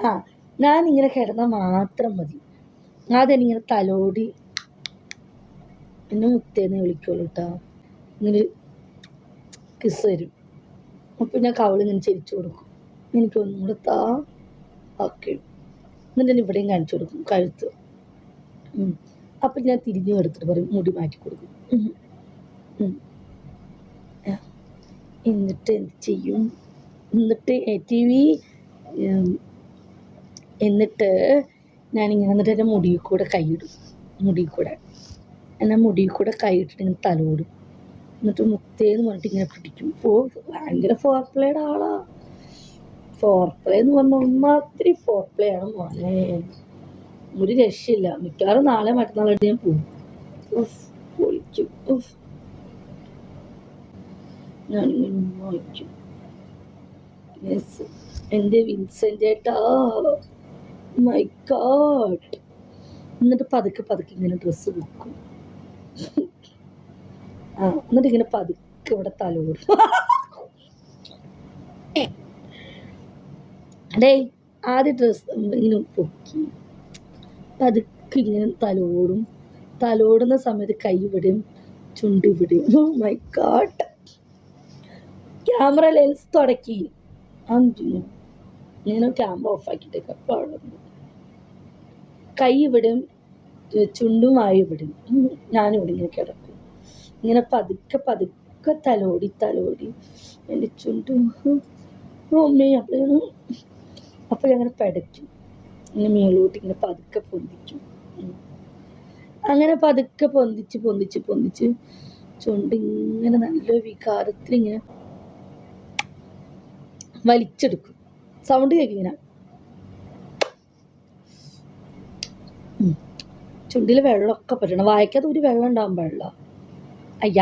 ആ ഞാനിങ്ങനെ കിടന്നാൽ മാത്രം മതി. അതെനിങ്ങനെ തലോടി എന്നെ മുത്തേന്ന് വിളിക്കുള്ളൂ കേട്ടോ. ഇങ്ങനെ കിസ് തരും. അപ്പം ഞാൻ കവളിങ്ങനെ ചെരിച്ചു കൊടുക്കും. എനിക്കൊന്നും കൂടെ താ. ഓക്കെ. എന്നിട്ട് ഞാൻ ഇവിടെയും കാണിച്ചു കൊടുക്കും കഴുത്ത്. അപ്പം ഞാൻ തിരിഞ്ഞു എടുത്തിട്ട് പറയും മുടി മാറ്റി കൊടുക്കും. എന്നിട്ട് എന്ത് ചെയ്യും? എന്നിട്ട് TV എന്നിട്ട് ഞാനിങ്ങനെ എന്നിട്ട് എൻ്റെ മുടിയിൽ കൂടെ കൈയിടും. മുടിയിൽ കൂടെ കൈയിട്ടിട്ട് ഇങ്ങനെ തലോടും. എന്നിട്ട് മുത്തേന്ന് പറഞ്ഞിട്ട് ഇങ്ങനെ പിടിക്കും. ഭയങ്കര ഫോർ പ്ലേയുടെ ആളാ. ഫോർ പ്ലേ എന്ന് പറഞ്ഞാൽ ഒന്നാത്തിരി ഫോർ പ്ലേ ആണ് മോനെ. ഒരു രക്ഷയില്ല. മിക്കവാറും നാളെ മറ്റന്നാളായിട്ട് ഞാൻ പോകും. പൊളിക്കും. ഞാനിങ്ങനെ വായിക്കും. എൻ്റെ വിൻസെൻ്റ് ചേട്ടാ, മൈ ഗോഡ്. എന്നിട്ട് പതുക്കെ ഇങ്ങനെ ഡ്രസ്സ് വെക്കും. എന്നിട്ട് ഇങ്ങനെ പതുക്കെ ഇവിടെ തലോടും. ഡേ ആദ്യം ഡ്രസ്സ് ഇങ്ങനെ പൊക്കി പതുക്കെ ഇങ്ങനെ തലോടും. തലോടുന്ന സമയത്ത് കൈ ഇവിടെയും ചുണ്ട് ഇവിടെയും. Oh my god. Camera lens തുടക്കി ഇങ്ങനെ ക്യാമറ ഓഫാക്കിയിട്ടേക്ക്. കൈ ഇവിടെയും ചുണ്ടുമായി ഇവിടെയും. ഞാനിവിടെ ഇങ്ങനെ കിടക്കും. ഇങ്ങനെ പതുക്കെ തലോടി എൻ്റെ ചുണ്ടും അമ്മയും അപ്പോൾ അങ്ങനെ പടയ്ക്കും. ഇങ്ങനെ മേലോട്ട് ഇങ്ങനെ പതുക്കെ പൊന്തിക്കും. അങ്ങനെ പതുക്കെ പൊന്തിച്ച് ചുണ്ടിങ്ങനെ നല്ല വികാരത്തിൽ ഇങ്ങനെ വലിച്ചെടുക്കും. സൗണ്ട് കേൾക്കും ഇങ്ങനെ. ചുണ്ടിൽ വെള്ളമൊക്കെ പറ്റണം. വായിക്കാതെ ഒരു വെള്ളം ഉണ്ടാകാൻ പാടില്ല.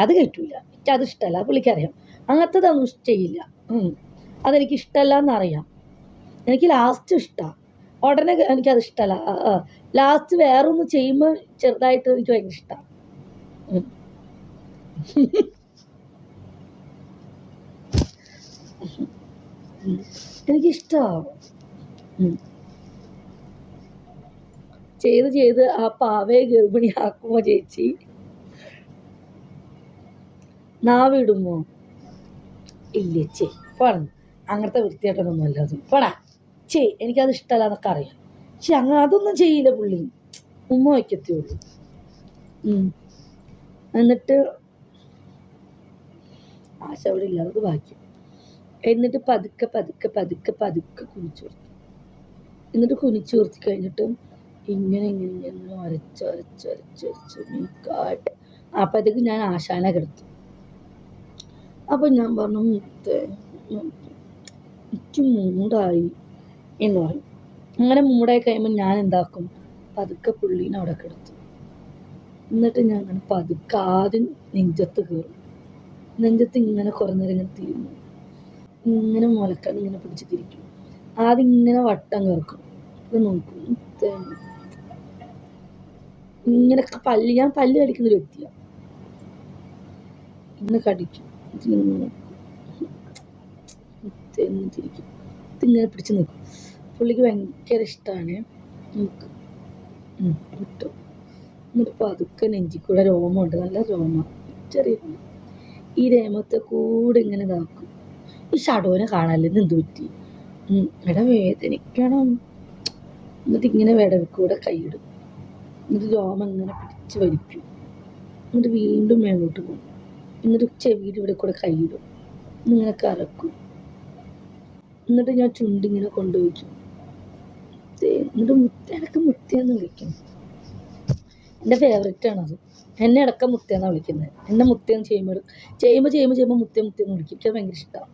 അത് കേട്ടില്ല. എനിക്കത് ഇഷ്ടമല്ല. പുള്ളിക്കറിയാം. അങ്ങനത്തതൊന്നും ചെയ്യില്ല. അതെനിക്ക് ഇഷ്ടമല്ല എന്നറിയാം. എനിക്ക് ലാസ്റ്റ് ഇഷ്ടമാണ്. ഉടനെ എനിക്കത് ഇഷ്ടമല്ല. ലാസ്റ്റ് വേറൊന്ന് ചെയ്യുമ്പോൾ ചെറുതായിട്ട് എനിക്ക് ഭയങ്കര ഇഷ്ടമാണ്. എനിക്കിഷ്ടമാണ്. ചെയ്ത് ആ പാവയെ ഗർഭിണിയാക്കുമോ ചേച്ചി? നാവിടുമോ? ഇല്ല ചേ പറഞ്ഞു. അങ്ങനത്തെ വൃത്തിയായിട്ടൊന്നും അല്ല അത്. പോടാ എനിക്കത് ഇഷ്ടമല്ല എന്നൊക്കെ അറിയാം. അങ്ങനെ അതൊന്നും ചെയ്യില്ല പുള്ളി. ഉമ്മ വയ്ക്കത്തുള്ളൂ. എന്നിട്ട് ആശ അവിടെ ഇല്ലാതെ ബാക്കി. എന്നിട്ട് പതുക്കെ കുനിച്ചു കൊടുത്തു. എന്നിട്ട് കുനിച്ചു കൊടുത്തി കഴിഞ്ഞിട്ട് ഇങ്ങനെ വരച്ച് കാട്ട്. അപ്പോഴത്തേക്ക് ഞാൻ ആശാനെ കിടത്തു. അപ്പം ഞാൻ പറഞ്ഞു എനിക്ക് മൂടായി എന്ന് പറയും. അങ്ങനെ മൂടായി കഴിയുമ്പോൾ ഞാൻ എന്താക്കും? പതുക്കെ പുള്ളീനെ അവിടെ കിടത്തും. എന്നിട്ട് ഞാൻ അങ്ങനെ പതുക്കെ ആദ്യം നെഞ്ചത്ത് കയറും. നെഞ്ചത്ത് ഇങ്ങനെ കുറേ നേരം ഇങ്ങനെ തിരിഞ്ഞു ഇങ്ങനെ മുലക്കാൻ ഇങ്ങനെ പിടിച്ച് തിരിക്കും. ആദ്യം ഇങ്ങനെ വട്ടം കറക്കും. ഇത് നോക്കും. ഇങ്ങനെ ഞാൻ പല്ല് കടിക്കുന്നൊരു വ്യക്തിയാണ്. ഇങ്ങനെ കടിക്കും. തിരിക്കും. ഇതിങ്ങനെ പിടിച്ച് നിൽക്കും. പുള്ളിക്ക് ഭയങ്കര ഇഷ്ടമാണ്. നമുക്ക് കിട്ടും. എന്നിട്ട് പതുക്കെ നെഞ്ചിക്കൂടെ രോമമുണ്ട്. നല്ല രോമം. ചെറിയ ഈ രേമത്തെ കൂടെ ഇങ്ങനെ ഇതാക്കും. ഈ ഷഡോനെ കാണാല്ലേ എന്ത് പറ്റി? വേദനിക്കണം. എന്നിട്ട് ഇങ്ങനെ കൂടെ കൈയിടും. എന്നിട്ട് രോമം ഇങ്ങനെ പിടിച്ച് വലിക്കും. എന്നിട്ട് വീണ്ടും മേലോട്ട് പോകും. എന്നിട്ട് ചെവിയുടെ ഇവിടെ കൂടെ കൈയിടും. ഇങ്ങനെ കറക്കും. എന്നിട്ട് ഞാൻ ചുണ്ടിങ്ങനെ കൊണ്ടുവയ്ക്കും. എന്നിട്ട് എനിക്ക് മുത്തേന്ന് വിളിക്കും. എൻ്റെ ഫേവറേറ്റാണത്. എന്നെ അടക്കം മുത്തേന്നാണ് വിളിക്കുന്നത്. എന്നെ മുത്തേന്ന് ചെയ്യുമ്പോൾ മുത്തേന്ന് വിളിക്കും. എനിക്ക് ഭയങ്കര ഇഷ്ടമാണ്.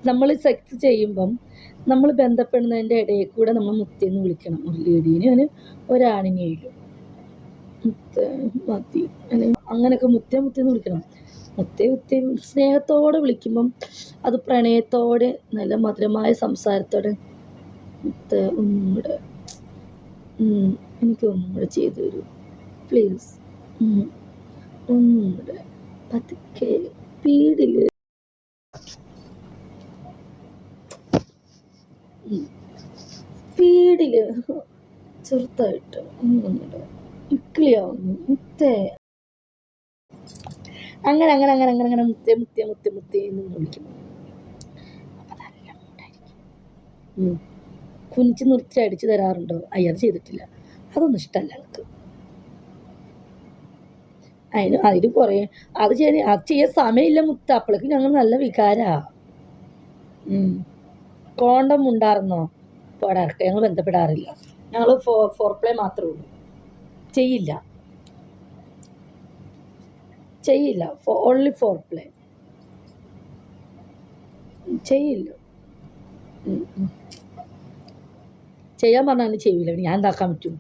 നമ്മൾ സെക്സ് ചെയ്യുമ്പം നമ്മൾ ബന്ധപ്പെടുന്നതിൻ്റെ ഇടയിൽ കൂടെ നമ്മൾ മുത്തേന്ന് വിളിക്കണം. ഒരു ലേഡീനെയും ഒരാണിനെയും മതി. അങ്ങനെയൊക്കെ മുത്തേന്ന് വിളിക്കണം. മുത്തേ സ്നേഹത്തോടെ വിളിക്കുമ്പം അത് പ്രണയത്തോടെ നല്ല മധുരമായ സംസാരത്തോടെ ഒന്നുകൂടെ എനിക്കൊന്നുകൂടെ ചെയ്തു തരൂ പ്ലീസ്. ഒന്നുകൂടെ പതുക്കെ സ്പീഡിൽ. സ്പീഡില് ചെറുതായിട്ട് ഇക്കിളിയാവുന്നു മുത്തേ. അങ്ങനെ അങ്ങനെ അങ്ങനെ അങ്ങനെ അങ്ങനെ മുത്തേ മുത്തേ മുത്തേ മുത്തേ എന്ന് വിളിക്കുന്നു. അപ്പം നല്ല മൂടായിരിക്കും. കുനിച്ച് നിർത്തി അടിച്ചു തരാറുണ്ടോ? അയ്യത് ചെയ്തിട്ടില്ല, അതൊന്നും ഇഷ്ടമല്ല എനിക്ക്. അതിന് കുറേ അത് ചെയ്യാൻ സമയമില്ല മുത്ത. അപ്പോഴേക്കും ഞങ്ങൾ നല്ല വികാരാ. കോണ്ടം ഉണ്ടായിരുന്നോ? പോടാറട്ടെ, ഞങ്ങൾ ബന്ധപ്പെടാറില്ല. ഞങ്ങൾ ഫോർ പ്ലേ മാത്രമേ ഉള്ളൂ. ചെയ്യില്ല ഓൺലി ഫോർ പ്ലേ. ചെയ്യില്ല. ചെയ്യാൻ പറഞ്ഞാൽ ചെയ്യില്ല. ഞാൻ എന്താക്കാൻ പറ്റും?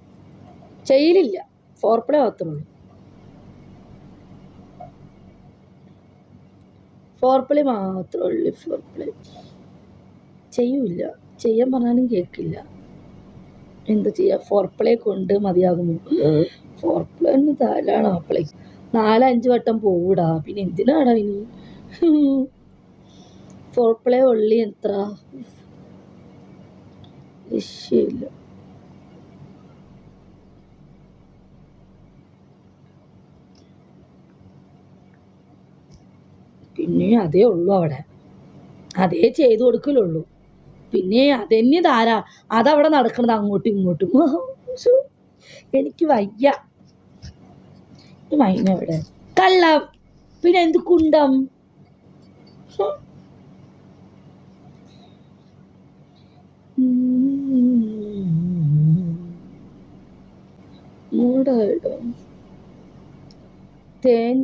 ചെയ്യലില്ല. ഫോർ പ്ലേ മാത്രമേ ഉള്ളൂ. ഫോർ പ്ലേ മാത്രമേ ഉള്ളൂ. ഫോർ പ്ലേ ചെയ്യൂല. ചെയ്യാൻ പറഞ്ഞാലും കേൾക്കില്ല. എന്താ ചെയ്യുക? ഫോർ പ്ലേ കൊണ്ട് മതിയാകുമോ? ഫോർ പ്ലേ ഒന്ന് ധാരാളം. അപ്പളേ 4-5 വട്ടം പോകൂടാ. പിന്നെ എന്തിനാടാ ഇനി? ഫോർ പ്ലേ ഉള്ളി എത്ര വിഷയമില്ല. പിന്നെ അതേ ഉള്ളൂ അവിടെ. അതേ ചെയ്തു കൊടുക്കലുള്ളൂ. പിന്നെ അതെന്നെ അതവിടെ നടക്കണത് അങ്ങോട്ടും ഇങ്ങോട്ടും. എനിക്ക് വയ്യ. മൈനവിടെ കള്ളം. പിന്നെ എന്ത് കുണ്ടം? മൂടായിടോ. തേൻ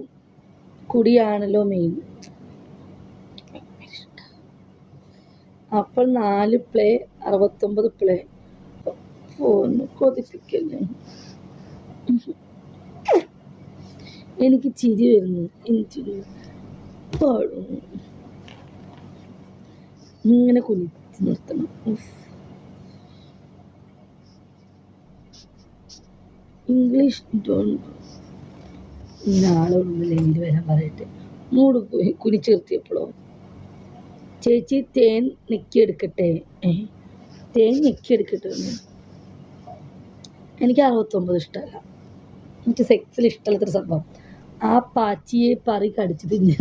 കുടിയാണല്ലോ മെയിൻ. അപ്പോൾ 4 പ്ലേ 69 പ്ലേ. ഒന്ന് കൊതിപ്പിക്കല്ലേ. എനിക്ക് ചിരി വരുന്നു. എനിക്കൊരു പാടുന്നു. ഇങ്ങനെ കുനിച്ച് നിർത്തണം. ഇംഗ്ലീഷ് ഇങ്ങനെ ആളുകളിൽ വരാൻ പറയട്ടെ. മൂട് പോയി കുനിച്ച് നിർത്തിയപ്പോഴോ. ചേച്ചി തേൻ നെക്കിയെടുക്കട്ടെ? തേൻ നെക്കിയെടുക്കട്ടെ? എനിക്ക് 69 ഇഷ്ടമല്ല. എനിക്ക് സെക്സിൽ ഇഷ്ടമല്ലാത്തൊരു സംഭവം ആ പാച്ചിയെ പറി കടിച്ചു തിന്നു.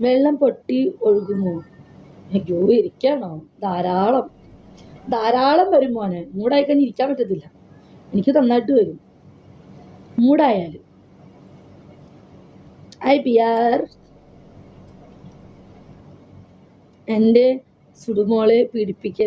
വെള്ളം പൊട്ടി ഒഴുകുമോ? അയ്യോ, ഇരിക്കണോ? ധാരാളം വരും മോനെ. മൂടായി കഴിഞ്ഞ് ഇരിക്കാൻ പറ്റത്തില്ല. എനിക്ക് നന്നായിട്ട് വരും മൂടായാലും. പിയാർ എൻ്റെ സുടുമോളെ പീഡിപ്പിക്കൽ.